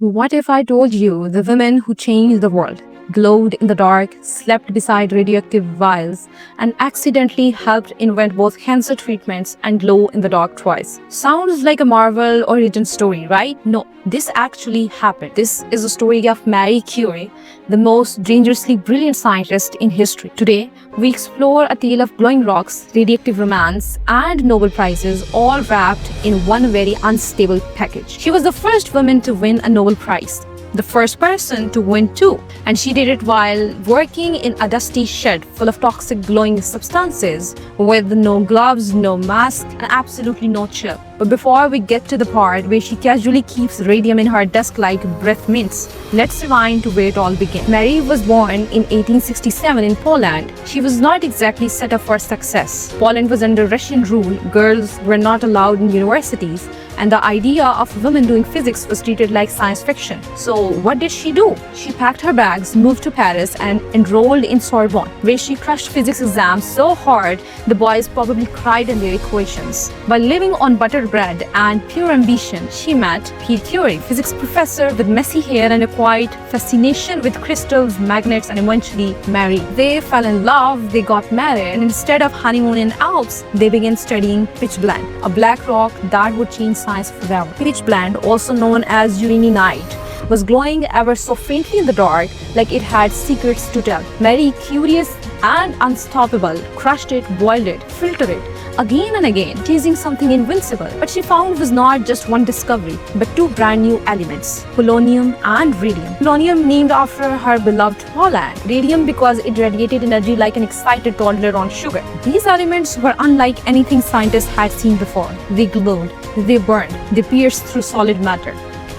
What if I told you the women who changed the world, glowed in the dark, slept beside radioactive vials, and accidentally helped invent both cancer treatments and glow-in-the-dark toys? Sounds like a Marvel origin story, right? No, this actually happened. This is the story of Marie Curie, the most dangerously brilliant scientist in history. Today, we explore a tale of glowing rocks, radioactive romance, and Nobel Prizes, all wrapped in one very unstable package. She was the first woman to win a Nobel Prize, the first person to win two, and she did it while working in a dusty shed full of toxic glowing substances with no gloves, no mask, and absolutely no chill. But before we get to the part where she casually keeps radium in her desk like breath mints, let's rewind to where it all began. Marie was born in 1867 in Poland. She was not exactly set up for success. Poland was under Russian rule, girls were not allowed in universities, and the idea of women doing physics was treated like science fiction. So what did she do? She packed her bags, moved to Paris, and enrolled in Sorbonne, where she crushed physics exams so hard the boys probably cried in their equations. By living on buttered bread and pure ambition, she met Marie Curie, physics professor with messy hair and a quiet fascination with crystals, magnets, and eventually married. They fell in love, they got married, and instead of honeymoon in Alps, they began studying pitchblende, a black rock that would change science forever. Pitchblende, also known as uraninite, was glowing ever so faintly in the dark, like it had secrets to tell. Marie, curious and unstoppable, crushed it, boiled it, filtered it, again and again, chasing something invincible. What she found was not just one discovery, but two brand new elements, polonium and radium. Polonium named after her beloved Poland, radium because it radiated energy like an excited toddler on sugar. These elements were unlike anything scientists had seen before. They glowed, they burned, they pierced through solid matter.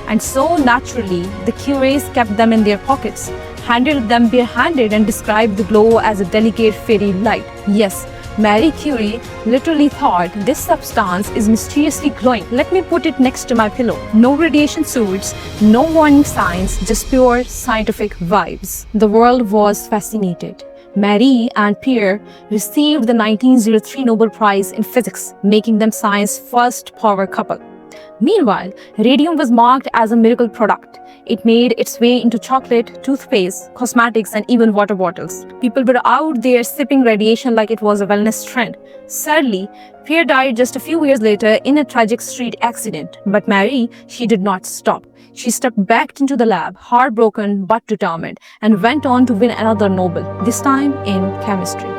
And so naturally, the Curies kept them in their pockets, handled them barehanded, and described the glow as a delicate fairy light. Yes, Marie Curie literally thought this substance is mysteriously glowing. Let me put it next to my pillow. No radiation suits, no warning signs, just pure scientific vibes. The world was fascinated. Marie and Pierre received the 1903 Nobel Prize in Physics, making them science's first power couple. Meanwhile, radium was marked as a miracle product. It made its way into chocolate, toothpaste, cosmetics, and even water bottles. People were out there sipping radiation like it was a wellness trend. Sadly, Pierre died just a few years later in a tragic street accident. But Marie, she did not stop. She stepped back into the lab, heartbroken but determined, and went on to win another Nobel, this time in chemistry.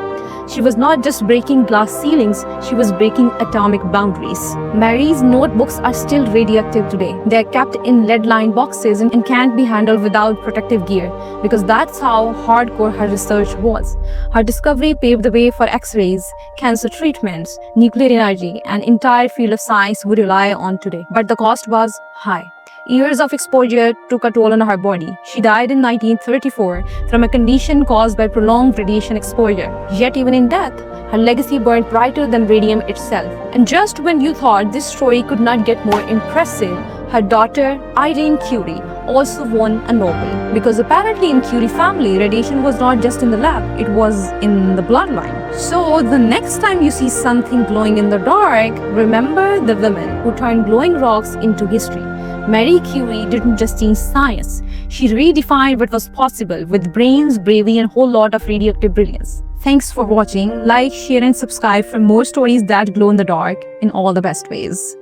She was not just breaking glass ceilings, she was breaking atomic boundaries. Marie's notebooks are still radioactive today. They are kept in lead-lined boxes and can't be handled without protective gear, because that's how hardcore her research was. Her discovery paved the way for X-rays, cancer treatments, nuclear energy, an entire field of science we rely on today. But the cost was high. Years of exposure took a toll on her body. She died in 1934 from a condition caused by prolonged radiation exposure. Yet even in death, her legacy burned brighter than radium itself. And just when you thought this story could not get more impressive, her daughter, Irene Curie, also won a Nobel. Because apparently in Curie family, radiation was not just in the lab, it was in the bloodline. So the next time you see something glowing in the dark, remember the women who turned glowing rocks into history. Marie Curie didn't just change science, she redefined what was possible with brains, bravery, and a whole lot of radioactive brilliance. Thanks for watching. Like, share, and subscribe for more stories that glow in the dark in all the best ways.